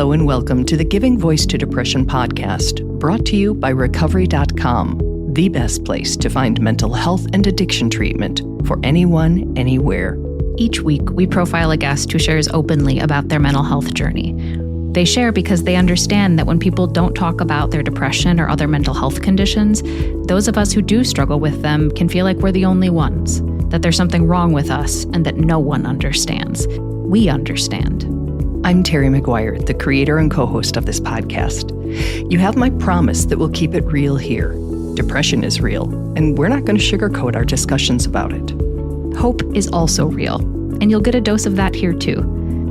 Hello and welcome to the Giving Voice to Depression podcast, brought to you by Recovery.com, the best place to find mental health and addiction treatment for anyone, anywhere. Each week, we profile a guest who shares openly about their mental health journey. They share because they understand that when people don't talk about their depression or other mental health conditions, those of us who do struggle with them can feel like we're the only ones, that there's something wrong with us, and that no one understands. We understand. I'm Terry McGuire, the creator and co-host of this podcast. You have my promise that we'll keep it real here. Depression is real, and we're not going to sugarcoat our discussions about it. Hope is also real, and you'll get a dose of that here too.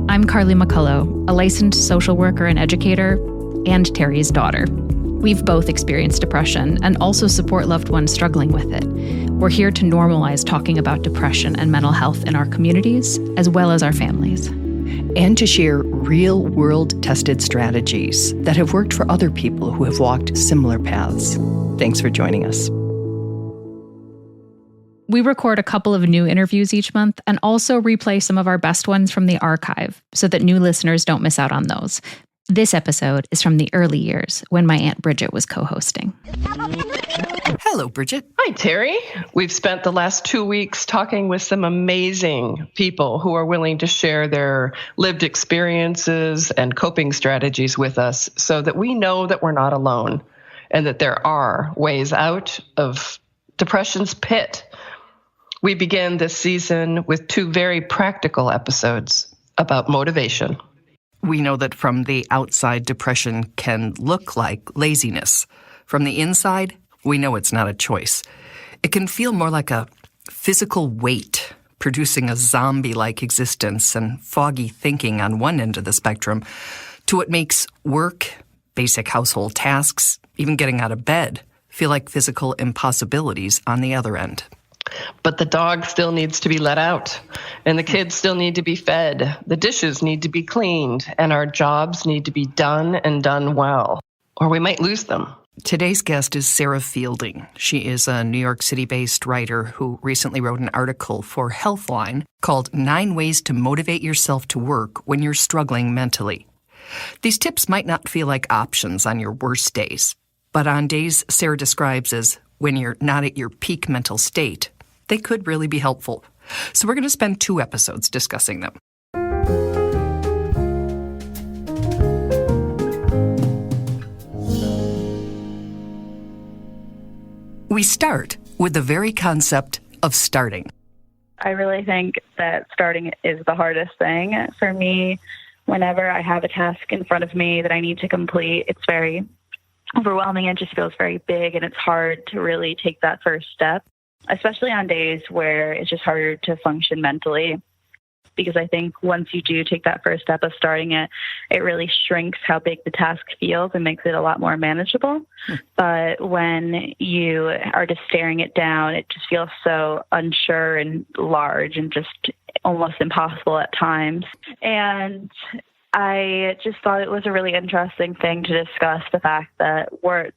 I'm Carly McCullough, a licensed social worker and educator, and Terry's daughter. We've both experienced depression and also support loved ones struggling with it. We're here to normalize talking about depression and mental health in our communities, as well as our families. And to share real-world tested strategies that have worked for other people who have walked similar paths. Thanks for joining us. We record a couple of new interviews each month and also replay some of our best ones from the archive so that new listeners don't miss out on those. This episode is from the early years when my Aunt Bridget was co-hosting. Hello, Bridget. Hi, Terry. We've spent the last 2 weeks talking with some amazing people who are willing to share their lived experiences and coping strategies with us so that we know that we're not alone and that there are ways out of depression's pit. We begin this season with 2 very practical episodes about motivation. We know that from the outside, depression can look like laziness. From the inside, we know it's not a choice. It can feel more like a physical weight, producing a zombie-like existence and foggy thinking on one end of the spectrum, to what makes work, basic household tasks, even getting out of bed, feel like physical impossibilities on the other end. But the dog still needs to be let out, and the kids still need to be fed. The dishes need to be cleaned, and our jobs need to be done and done well, or we might lose them. Today's guest is Sarah Fielding. She is a New York City-based writer who recently wrote an article for Headliner called 9 Ways to Motivate Yourself to Work When You're Struggling Mentally. These tips might not feel like options on your worst days, but on days Sarah describes as when you're not at your peak mental state, they could really be helpful. So we're going to spend 2 episodes discussing them. We start with the very concept of starting. I really think that starting is the hardest thing for me. Whenever I have a task in front of me that I need to complete, it's very overwhelming. It just feels very big, and it's hard to really take that first step, especially on days where it's just harder to function mentally. Because I think once you do take that first step of starting it, it really shrinks how big the task feels and makes it a lot more manageable. But when you are just staring it down, it just feels so unsure and large and just almost impossible at times. And I just thought it was a really interesting thing to discuss, the fact that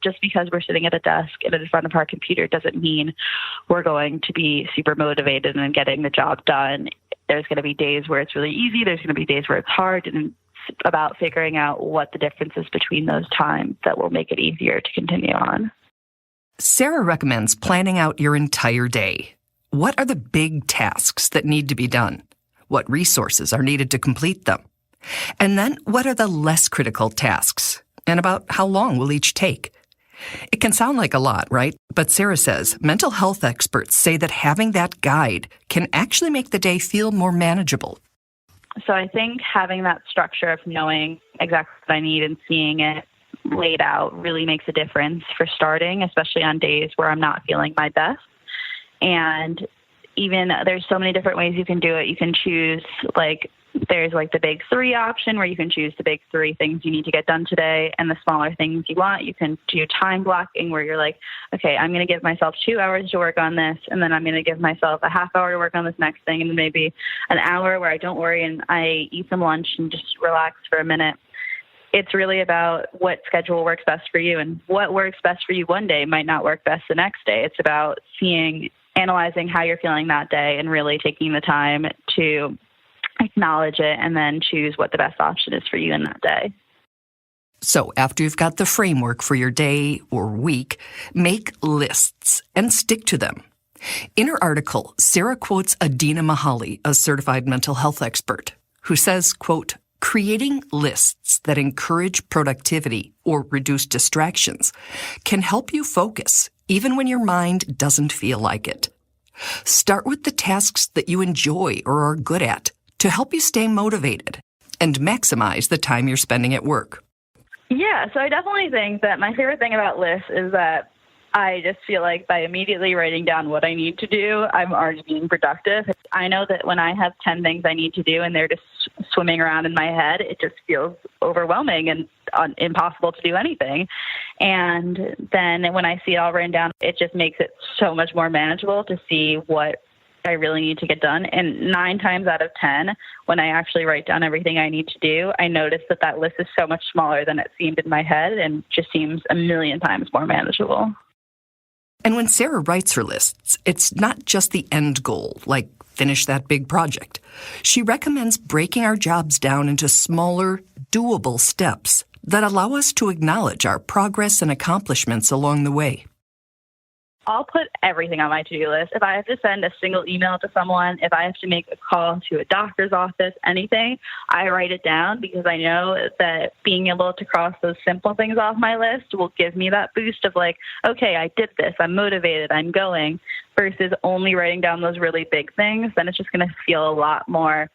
just because we're sitting at a desk and in front of our computer doesn't mean we're going to be super motivated and getting the job done. There's going to be days where it's really easy. There's going to be days where it's hard, and it's about figuring out what the difference is between those times that will make it easier to continue on. Sarah recommends planning out your entire day. What are the big tasks that need to be done? What resources are needed to complete them? And then what are the less critical tasks? And about how long will each take? It can sound like a lot, right? But Sarah says mental health experts say that having that guide can actually make the day feel more manageable. So I think having that structure of knowing exactly what I need and seeing it laid out really makes a difference for starting, especially on days where I'm not feeling my best. And even there's so many different ways you can do it. You can choose there's the big 3 option where you can choose the big 3 things you need to get done today and the smaller things you want. You can do time blocking where you're like, okay, I'm going to give myself 2 hours to work on this, and then I'm going to give myself a half hour to work on this next thing, and then maybe an hour where I don't worry and I eat some lunch and just relax for a minute. It's really about what schedule works best for you, and what works best for you one day might not work best the next day. It's about analyzing how you're feeling that day and really taking the time to acknowledge it and then choose what the best option is for you in that day. So after you've got the framework for your day or week, make lists and stick to them. In her article, Sarah quotes Adina Mahali, a certified mental health expert, who says, quote, creating lists that encourage productivity or reduce distractions can help you focus, even when your mind doesn't feel like it. Start with the tasks that you enjoy or are good at to help you stay motivated and maximize the time you're spending at work. Yeah, so I definitely think that my favorite thing about lists is that I just feel like by immediately writing down what I need to do, I'm already being productive. I know that when I have 10 things I need to do and they're just swimming around in my head, it just feels overwhelming and impossible to do anything. And then when I see it all written down, it just makes it so much more manageable to see what I really need to get done. And 9 times out of 10, when I actually write down everything I need to do, I notice that that list is so much smaller than it seemed in my head and just seems a million times more manageable. And when Sarah writes her lists, it's not just the end goal, like finish that big project. She recommends breaking our jobs down into smaller, doable steps that allow us to acknowledge our progress and accomplishments along the way. I'll put everything on my to-do list. If I have to send a single email to someone, if I have to make a call to a doctor's office, anything, I write it down because I know that being able to cross those simple things off my list will give me that boost of like, okay, I did this, I'm motivated, I'm going, versus only writing down those really big things. Then it's just going to feel a lot more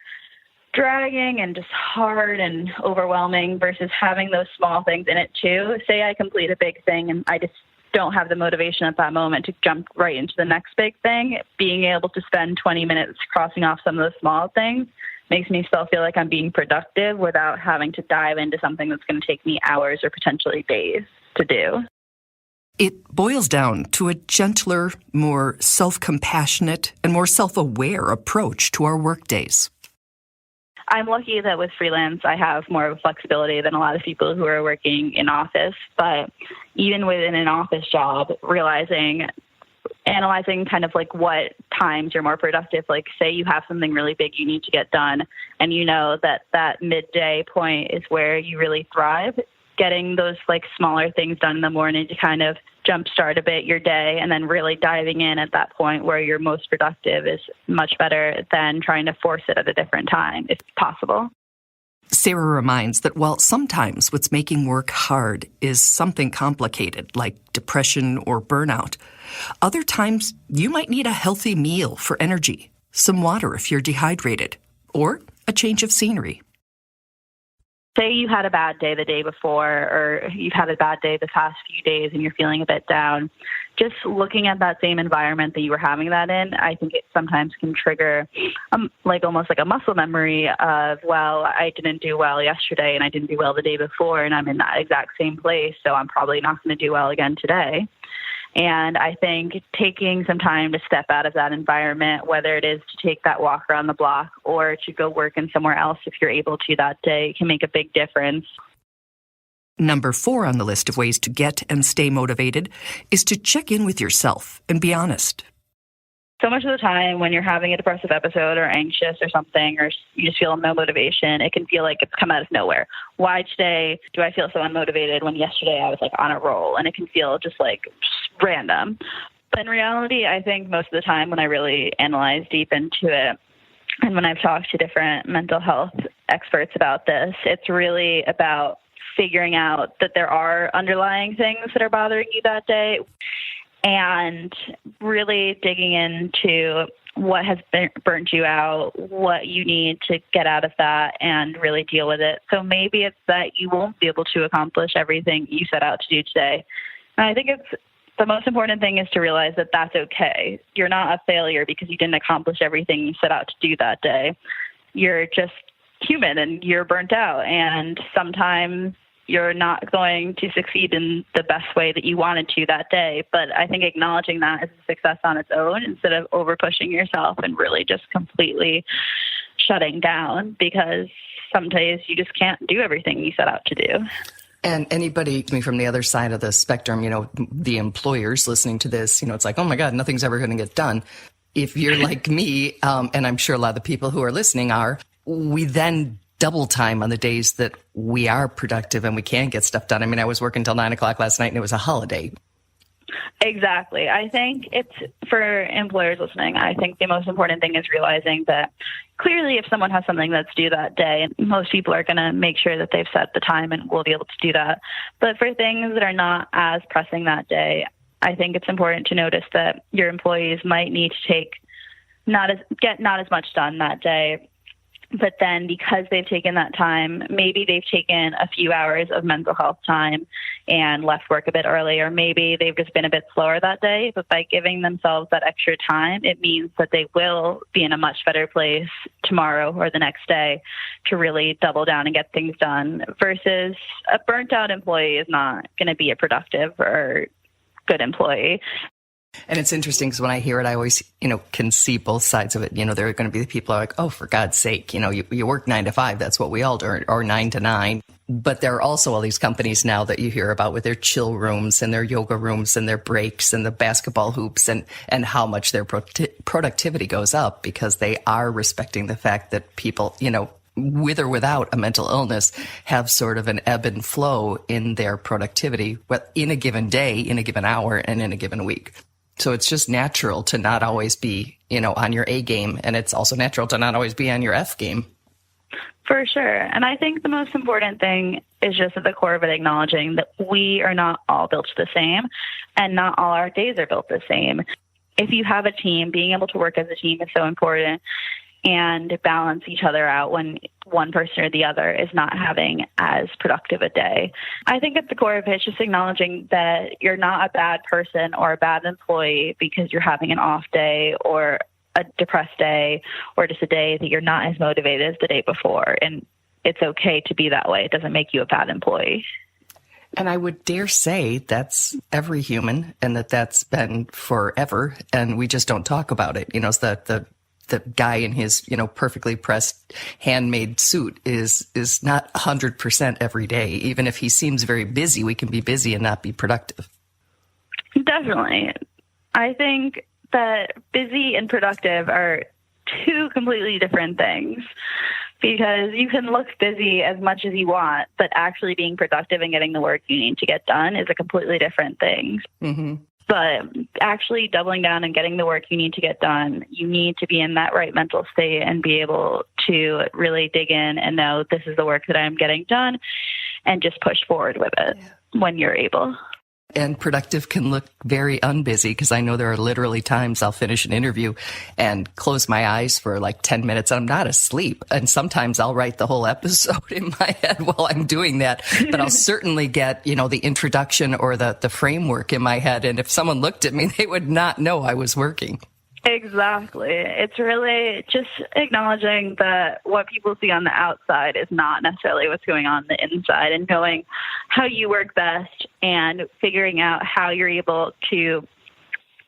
dragging and just hard and overwhelming versus having those small things in it too. Say I complete a big thing and I just don't have the motivation at that moment to jump right into the next big thing. Being able to spend 20 minutes crossing off some of those small things makes me still feel like I'm being productive without having to dive into something that's going to take me hours or potentially days to do. It boils down to a gentler, more self-compassionate, and more self-aware approach to our workdays. I'm lucky that with freelance, I have more of a flexibility than a lot of people who are working in office. But even within an office job, analyzing kind of like what times you're more productive, like say you have something really big you need to get done, and you know that that midday point is where you really thrive. Getting those like smaller things done in the morning to kind of jumpstart a bit your day, and then really diving in at that point where you're most productive is much better than trying to force it at a different time, if possible. Sarah reminds that while sometimes what's making work hard is something complicated, like depression or burnout, other times you might need a healthy meal for energy, some water if you're dehydrated, or a change of scenery. Say you had a bad day the day before, or you've had a bad day the past few days and you're feeling a bit down. Just looking at that same environment that you were having that in, I think it sometimes can trigger like almost like a muscle memory of, well, I didn't do well yesterday and I didn't do well the day before, and I'm in that exact same place, so I'm probably not going to do well again today. And I think taking some time to step out of that environment, whether it is to take that walk around the block or to go work in somewhere else if you're able to that day, can make a big difference. Number 4 on the list of ways to get and stay motivated is to check in with yourself and be honest. So much of the time when you're having a depressive episode or anxious or something, or you just feel no motivation, it can feel like it's come out of nowhere. Why today do I feel so unmotivated when yesterday I was like on a roll? And it can feel just like random. But in reality, I think most of the time when I really analyze deep into it, and when I've talked to different mental health experts about this, it's really about figuring out that there are underlying things that are bothering you that day, and really digging into what has burnt you out, what you need to get out of that, and really deal with it. So maybe it's that you won't be able to accomplish everything you set out to do today. And I think the most important thing is to realize that that's okay. You're not a failure because you didn't accomplish everything you set out to do that day. You're just human and you're burnt out, and sometimes you're not going to succeed in the best way that you wanted to that day. But I think acknowledging that is a success on its own instead of over pushing yourself and really just completely shutting down, because some days you just can't do everything you set out to do. And anybody from the other side of the spectrum, the employers listening to this, it's like, oh my God, nothing's ever going to get done. If you're like me, and I'm sure a lot of the people who are listening are, we then double time on the days that we are productive and we can get stuff done. I mean, I was working till 9 o'clock last night and it was a holiday. Exactly. I think it's for employers listening. I think the most important thing is realizing that clearly if someone has something that's due that day, most people are going to make sure that they've set the time and will be able to do that. But for things that are not as pressing that day, I think it's important to notice that your employees might need to get not as much done that day. But then because they've taken that time, maybe they've taken a few hours of mental health time and left work a bit early, or maybe they've just been a bit slower that day. But by giving themselves that extra time, it means that they will be in a much better place tomorrow or the next day to really double down and get things done, versus a burnt out employee is not going to be a productive or good employee. And it's interesting because when I hear it, I always, can see both sides of it. There are going to be the people who are like, oh, for God's sake, you work 9 to 5. That's what we all do, or 9 to 9. But there are also all these companies now that you hear about with their chill rooms and their yoga rooms and their breaks and the basketball hoops and how much their productivity goes up because they are respecting the fact that people, with or without a mental illness, have sort of an ebb and flow in their productivity in a given day, in a given hour, and in a given week. So it's just natural to not always be, on your A game. And it's also natural to not always be on your F game. For sure. And I think the most important thing is just at the core of it, acknowledging that we are not all built the same and not all our days are built the same. If you have a team, being able to work as a team is so important, and balance each other out when one person or the other is not having as productive a day. I think at the core of it, it's just acknowledging that you're not a bad person or a bad employee because you're having an off day or a depressed day or just a day that you're not as motivated as the day before. And it's okay to be that way. It doesn't make you a bad employee. And I would dare say that's every human and that's been forever. And we just don't talk about it. It's the guy in his, perfectly pressed handmade suit is not 100% every day. Even if he seems very busy, we can be busy and not be productive. Definitely. I think that busy and productive are two completely different things, because you can look busy as much as you want, but actually being productive and getting the work you need to get done is a completely different thing. Mm-hmm. But actually doubling down and getting the work you need to get done, you need to be in that right mental state and be able to really dig in and know this is the work that I'm getting done and just push forward with it when you're able. And productive can look very unbusy, because I know there are literally times I'll finish an interview and close my eyes for like 10 minutes and I'm not asleep. And sometimes I'll write the whole episode in my head while I'm doing that. But I'll certainly get, the introduction or the framework in my head. And if someone looked at me, they would not know I was working. Exactly. It's really just acknowledging that what people see on the outside is not necessarily what's going on the inside, and knowing how you work best and figuring out how you're able to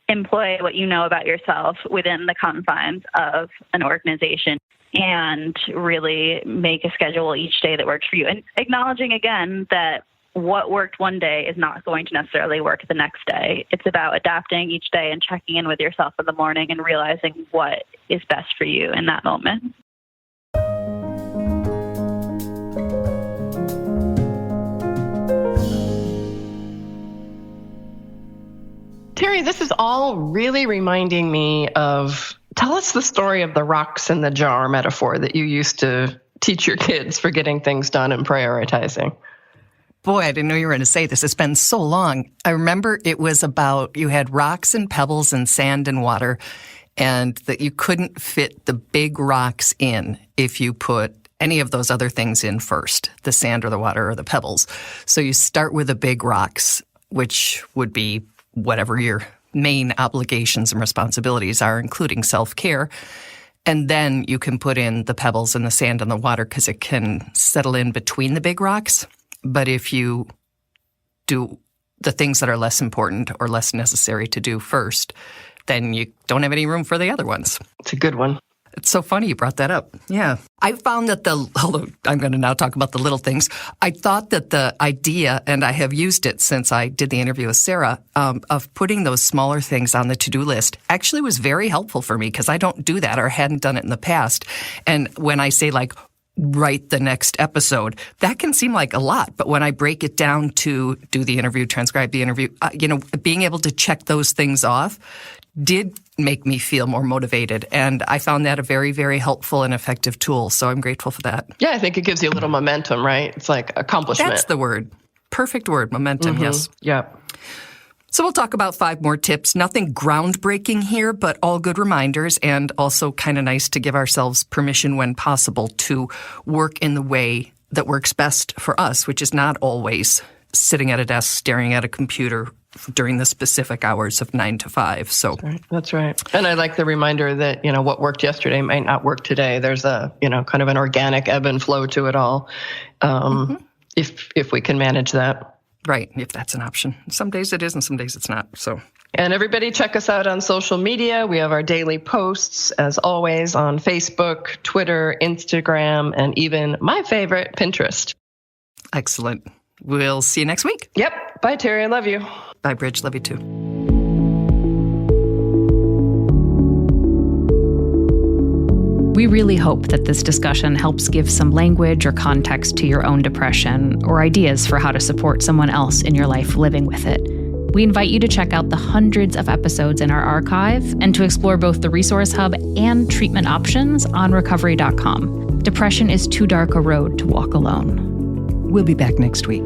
employ what you know about yourself within the confines of an organization and really make a schedule each day that works for you. And acknowledging again that what worked one day is not going to necessarily work the next day. It's about adapting each day and checking in with yourself in the morning and realizing what is best for you in that moment. Terry, this is all really reminding me of, tell us the story of the rocks in the jar metaphor that you used to teach your kids for getting things done and prioritizing. Boy, I didn't know you were going to say this. It's been so long. I remember it was about, you had rocks and pebbles and sand and water, and that you couldn't fit the big rocks in if you put any of those other things in first, the sand or the water or the pebbles. So you start with the big rocks, which would be whatever your main obligations and responsibilities are, including self-care. And then you can put in the pebbles and the sand and the water because it can settle in between the big rocks. But if you do the things that are less important or less necessary to do first, then you don't have any room for the other ones. It's a good one. It's so funny you brought that up. Yeah. I found that although I'm going to now talk about the little things, I thought that the idea, and I have used it since I did the interview with Sarah, of putting those smaller things on the to-do list actually was very helpful for me, because I don't do that or hadn't done it in the past. And when I say like, write the next episode. That can seem like a lot, but when I break it down to do the interview, transcribe the interview, being able to check those things off did make me feel more motivated. And I found that a very, very helpful and effective tool. So I'm grateful for that. Yeah, I think it gives you a little momentum, right? It's like accomplishment. That's the word. Perfect word, momentum, yes. Yeah. So we'll talk about 5 more tips. Nothing groundbreaking here, but all good reminders, and also kind of nice to give ourselves permission when possible to work in the way that works best for us, which is not always sitting at a desk, staring at a computer during the specific hours of 9 to 5. So That's right. And I like the reminder that, what worked yesterday might not work today. There's a, kind of an organic ebb and flow to it all. If we can manage that. Right, if that's an option. Some days it is and some days it's not. So, and everybody check us out on social media. We have our daily posts, as always, on Facebook, Twitter, Instagram, and even my favorite, Pinterest. Excellent. We'll see you next week. Yep. Bye, Terry. I love you. Bye, Bridge. Love you too. We really hope that this discussion helps give some language or context to your own depression, or ideas for how to support someone else in your life living with it. We invite you to check out the hundreds of episodes in our archive and to explore both the Resource Hub and treatment options on recovery.com. Depression is too dark a road to walk alone. We'll be back next week.